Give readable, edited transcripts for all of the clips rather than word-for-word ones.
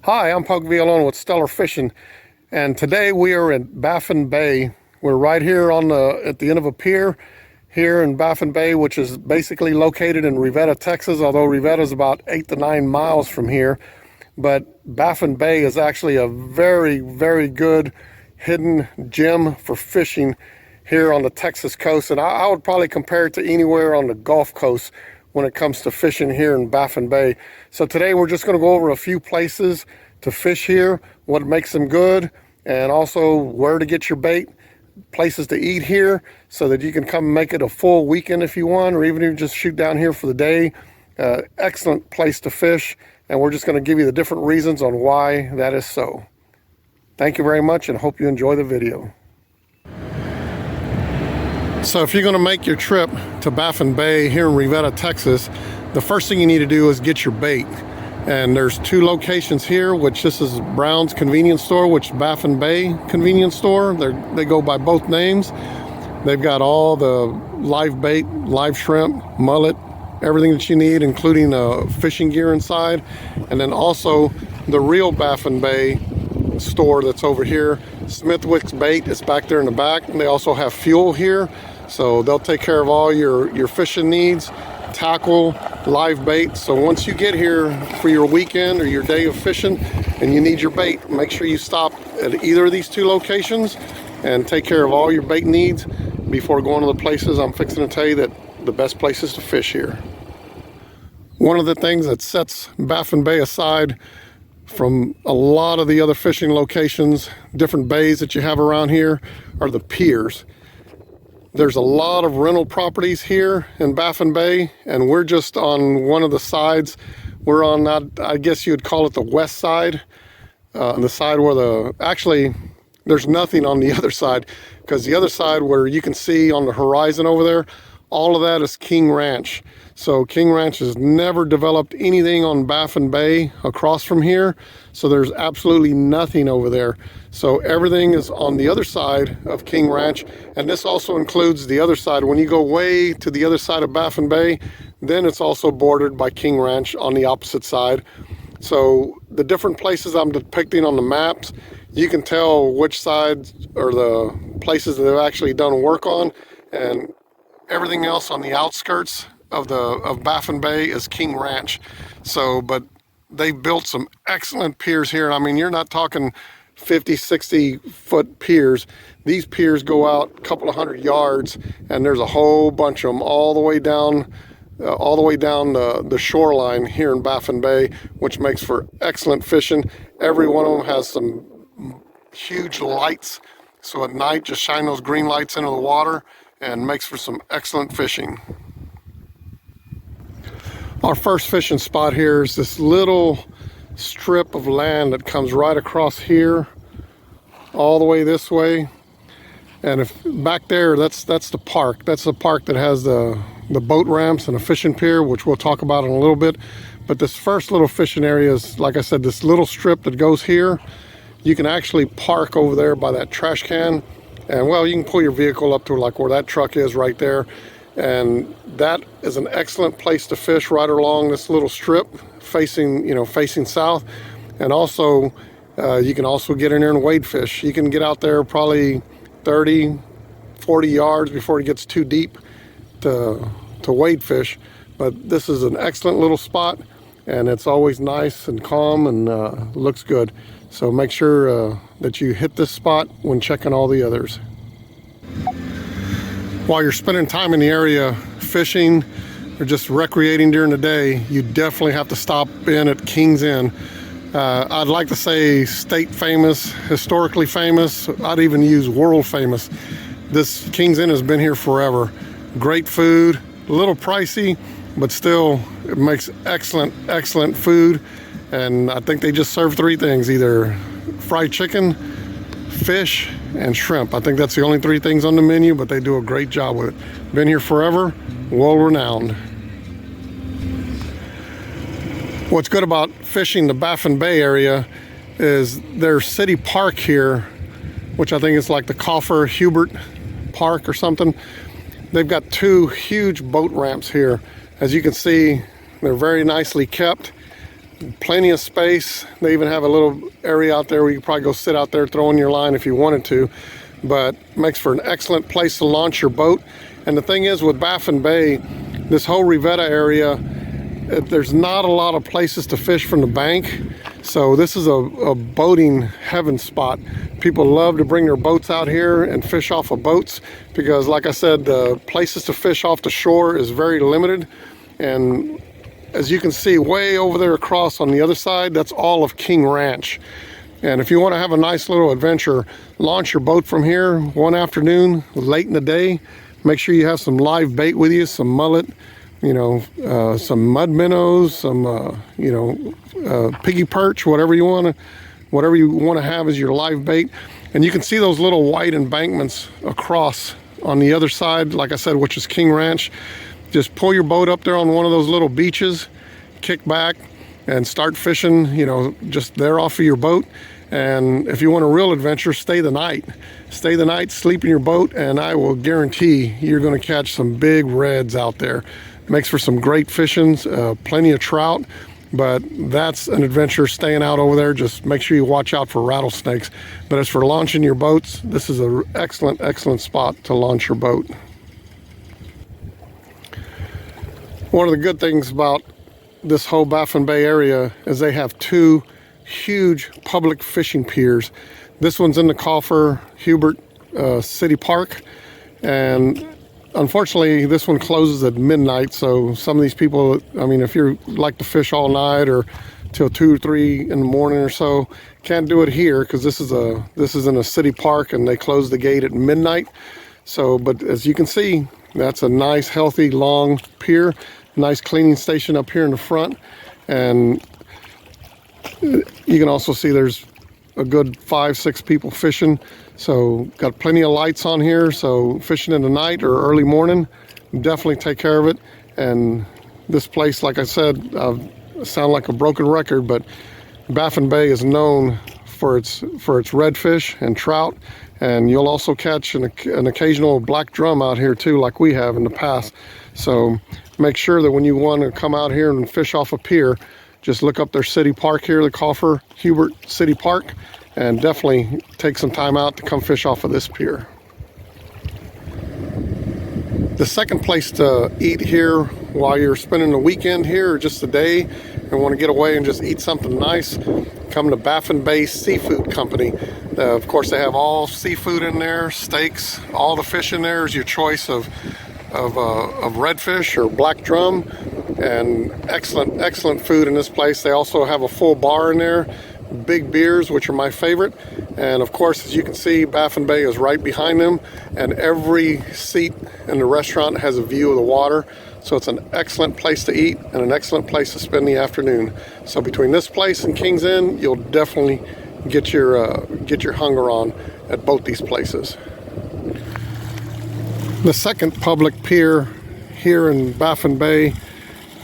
Hi, I'm Pug Villalona with Stellar Fishing, and today we are in Baffin Bay. We're right here at the end of a pier here in Baffin Bay, which is basically located in Riviera, Texas, although Riviera is about 8 to 9 miles from here. But Baffin Bay is actually a very, very good hidden gem for fishing here on the Texas coast, and I would probably compare it to anywhere on the Gulf Coast when it comes to fishing here in Baffin Bay. So today we're just going to go over a few places to fish here, what makes them good, and also where to get your bait, places to eat here so that you can come make it a full weekend if you want, or even if you just shoot down here for the day. Excellent place to fish, and we're just going to give you the different reasons on why that is so. Thank you very much, and hope you enjoy the video. So if you're going to make your trip to Baffin Bay here in Riviera, Texas, the first thing you need to do is get your bait. And there's two locations here, which this is Brown's convenience store, which is Baffin Bay convenience store. They go by both names. They've got all the live bait, live shrimp, mullet, everything that you need, including fishing gear inside. And then also the real Baffin Bay store that's over here, Smithwick's Bait, is back there in the back. And they also have fuel here, so they'll take care of all your fishing needs, tackle, live bait. So once you get here for your weekend or your day of fishing and you need your bait, make sure you stop at either of these two locations and take care of all your bait needs before going to the places I'm fixing to tell you that the best places to fish here. One of the things that sets Baffin Bay aside from a lot of the other fishing locations, different bays that you have around here, are the piers. There's a lot of rental properties here in Baffin Bay, and we're just on one of the sides. We're on that, I guess you would call it the west side, the side where actually there's nothing on the other side, because the other side where you can see on the horizon over there, all of that is King Ranch. So King Ranch has never developed anything on Baffin Bay across from here. So there's absolutely nothing over there. So everything is on the other side of King Ranch. And this also includes the other side. When you go way to the other side of Baffin Bay, then it's also bordered by King Ranch on the opposite side. So the different places I'm depicting on the maps, you can tell which sides are the places that they've actually done work on. And everything else on the outskirts of Baffin Bay is King Ranch. So, but they built some excellent piers here. I mean, you're not talking 50, 60 foot piers. These piers go out a couple of 100 yards, and there's a whole bunch of them all the way down the shoreline here in Baffin Bay, which makes for excellent fishing. Every one of them has some huge lights, so at night just shine those green lights into the water and makes for some excellent fishing. Our first fishing spot here is this little strip of land that comes right across here all the way this way. And if back there, that's the park. That's the park that has the boat ramps and a fishing pier, which we'll talk about in a little bit. But this first little fishing area is, like I said, this little strip that goes here. You can actually park over there by that trash can, and well, you can pull your vehicle up to like where that truck is right there. And that is an excellent place to fish right along this little strip facing south. And also you can also get in there and wade fish. You can get out there probably 30, 40 yards before it gets too deep to wade fish. But this is an excellent little spot, and it's always nice and calm and looks good. So make sure that you hit this spot when checking all the others. While you're spending time in the area fishing or just recreating during the day, you definitely have to stop in at King's Inn. I'd like to say state famous, historically famous. I'd even use world famous. This King's Inn has been here forever. Great food, a little pricey, but still it makes excellent food. And I think they just serve three things: either fried chicken, fish, and shrimp. I think that's the only three things on the menu, but they do a great job with it. Been here forever, well renowned. What's good about fishing the Baffin Bay area is their city park here, which I think is like the Kaufer-Hubert Park or something. They've got two huge boat ramps here. As you can see, they're very nicely kept. Plenty of space. They even have a little area out there where you could probably go sit out there, throw in your line if you wanted to. But makes for an excellent place to launch your boat. And the thing is, with Baffin Bay, this whole Riviera area, there's not a lot of places to fish from the bank. So this is a boating heaven spot. People love to bring their boats out here and fish off of boats because, like I said, the places to fish off the shore is very limited. And as you can see way over there across on the other side, that's all of King Ranch. And if you want to have a nice little adventure, launch your boat from here one afternoon late in the day. Make sure you have some live bait with you, some mullet, you know, some mud minnows, some piggy perch, whatever you want to have as your live bait. And you can see those little white embankments across on the other side, like I said, which is King Ranch. Just pull your boat up there on one of those little beaches, kick back and start fishing, you know, just there off of your boat. And if you want a real adventure, stay the night, sleep in your boat, and I will guarantee you're going to catch some big reds out there. Makes for some great fishing, plenty of trout, but that's an adventure staying out over there. Just make sure you watch out for rattlesnakes. But as for launching your boats, this is an excellent spot to launch your boat. One of the good things about this whole Baffin Bay area is they have two huge public fishing piers. This one's in the Kaufer-Hubert City Park, and unfortunately this one closes at midnight, so some of these people, I mean, if you like to fish all night or till 2 or 3 in the morning or so, can't do it here because this is in a city park and they close the gate at midnight. So, but as you can see, that's a nice healthy long pier, nice cleaning station up here in the front, and you can also see there's a good 5-6 people fishing. So got plenty of lights on here, so fishing in the night or early morning, definitely take care of it. And this place, like I said, I sound like a broken record, but Baffin Bay is known for its redfish and trout, and you'll also catch an occasional black drum out here too, like we have in the past. So make sure that when you want to come out here and fish off a pier, just look up their city park here, the Kaufer-Hubert City Park, and definitely take some time out to come fish off of this pier. The second place to eat here while you're spending the weekend here or just a day and want to get away and just eat something nice, come to Baffin Bay Seafood Company. Of course, they have all seafood in there, steaks, all the fish in there is your choice of redfish or black drum, and excellent food in this place. They also have a full bar in there, big beers, which are my favorite. And of course, as you can see, Baffin Bay is right behind them, and every seat in the restaurant has a view of the water. So it's an excellent place to eat and an excellent place to spend the afternoon. So between this place and King's Inn, you'll definitely get your hunger on at both these places. The second public pier here in Baffin Bay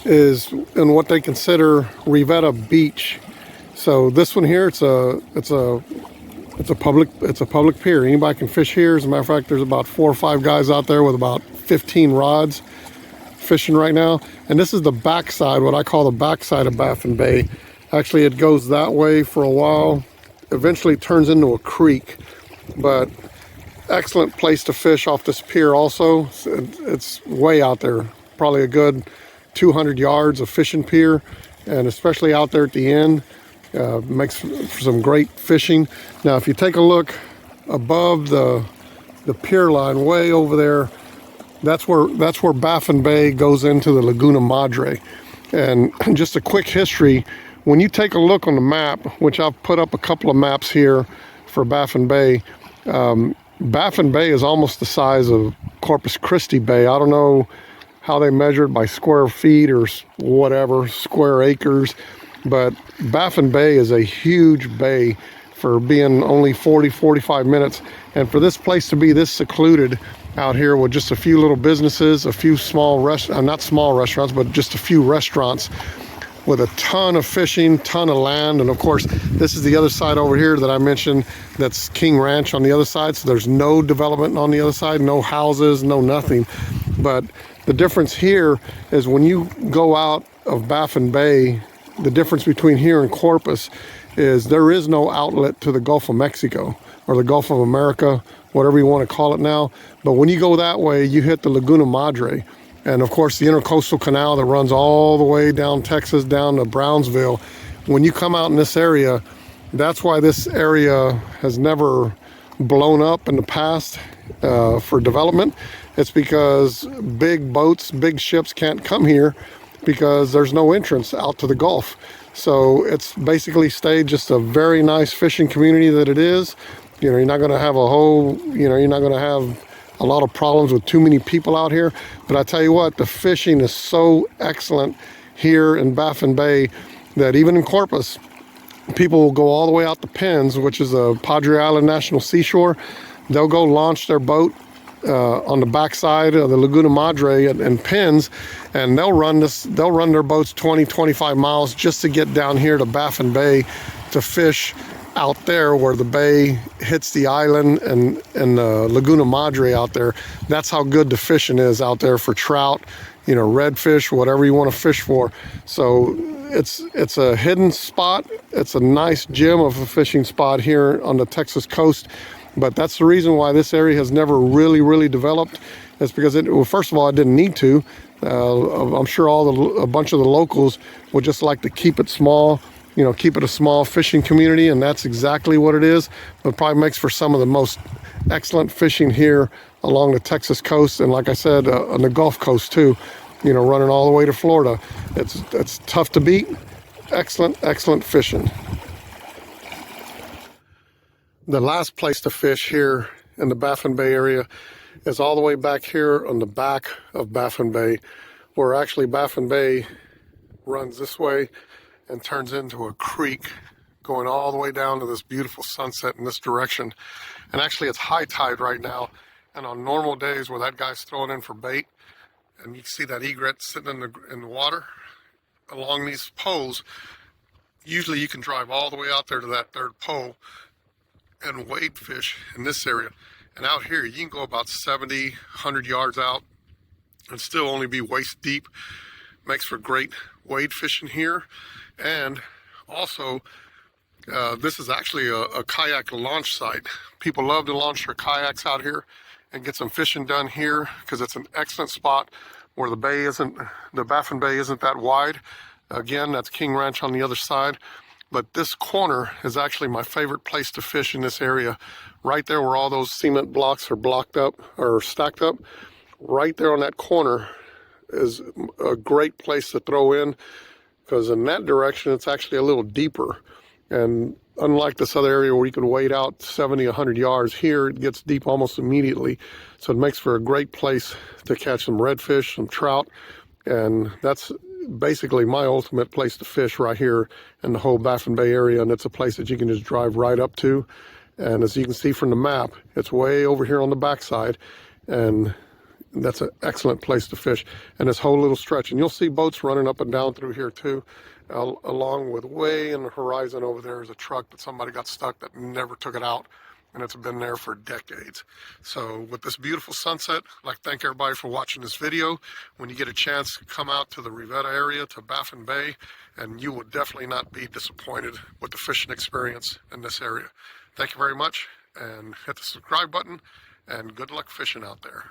is in what they consider Riviera Beach. So this one here, it's a public pier. Anybody can fish here. As a matter of fact, there's about 4 or 5 guys out there with about 15 rods fishing right now. And this is the backside, what I call the backside of Baffin Bay. Actually, it goes that way for a while, eventually turns into a creek, but excellent place to fish off this pier also. It's way out there, probably a good 200 yards of fishing pier, and especially out there at the end, makes for some great fishing. Now, if you take a look above the pier line way over there, that's where Baffin Bay goes into the Laguna Madre. And just a quick history, when you take a look on the map, which I've put up a couple of maps here for Baffin Bay, Baffin Bay is almost the size of Corpus Christi Bay. I don't know how they measure it by square feet or whatever, square acres, but Baffin Bay is a huge bay for being only 40-45 minutes. And for this place to be this secluded out here with just a few little businesses, a few small not small restaurants, but just a few restaurants with a ton of fishing, ton of land. And of course, this is the other side over here that I mentioned, that's King Ranch on the other side. So there's no development on the other side, no houses, no nothing. But the difference here is when you go out of Baffin Bay the difference between here and Corpus is there is no outlet to the Gulf of Mexico or the Gulf of America, whatever you want to call it now. But when you go that way, you hit the Laguna Madre. And of course, the Intercoastal Canal that runs all the way down Texas, down to Brownsville. When you come out in this area, that's why this area has never blown up in the past for development. It's because big boats, big ships can't come here because there's no entrance out to the Gulf. So it's basically stayed just a very nice fishing community that it is. You know, you're not going to have a whole, you know, you're not going to have a lot of problems with too many people out here. But I tell you what, the fishing is so excellent here in Baffin Bay that even in Corpus, people will go all the way out to Penns, which is a Padre Island National Seashore. They'll go launch their boat on the backside of the Laguna Madre and Penns, and they'll run their boats 20-25 miles just to get down here to Baffin Bay to fish out there where the bay hits the island and the Laguna Madre out there. That's how good the fishing is out there for trout, you know, redfish, whatever you want to fish for. So it's a hidden spot. It's a nice gem of a fishing spot here on the Texas coast. But that's the reason why this area has never really developed. It's because well, first of all, it didn't need to. I'm sure a bunch of the locals would just like to keep it small, you know, keep it a small fishing community, and that's exactly what it is. It probably makes for some of the most excellent fishing here along the Texas coast, and like I said, on the Gulf Coast too. You know, running all the way to Florida. It's tough to beat. Excellent fishing. The last place to fish here in the Baffin Bay area is all the way back here on the back of Baffin Bay, where actually Baffin Bay runs this way and turns into a creek going all the way down to this beautiful sunset in this direction. And actually it's high tide right now, and on normal days where that guy's throwing in for bait and you see that egret sitting in the water along these poles, usually you can drive all the way out there to that third pole and wade fish in this area. And out here you can go about 70, 100 yards out and still only be waist deep. Makes for great wade fishing here. And also this is actually a kayak launch site. People love to launch their kayaks out here and get some fishing done here because it's an excellent spot where the Baffin Bay isn't that wide. Again, that's King Ranch on the other side. But this corner is actually my favorite place to fish in this area. Right there where all those cement blocks are blocked up or stacked up, right there on that corner is a great place to throw in, because in that direction it's actually a little deeper. And unlike this other area where you can wade out 70, 100 yards, here it gets deep almost immediately. So it makes for a great place to catch some redfish, some trout, and that's basically my ultimate place to fish right here in the whole Baffin Bay area. And it's a place that you can just drive right up to. And as you can see from the map, it's way over here on the backside, and that's an excellent place to fish. And this whole little stretch, and you'll see boats running up and down through here too, along with way in the horizon over there is a truck that somebody got stuck that never took it out, and it's been there for decades. So with this beautiful sunset, I'd like to thank everybody for watching this video. When you get a chance, come out to the Riviera area, to Baffin Bay, and you will definitely not be disappointed with the fishing experience in this area. Thank you very much, and hit the subscribe button, and good luck fishing out there.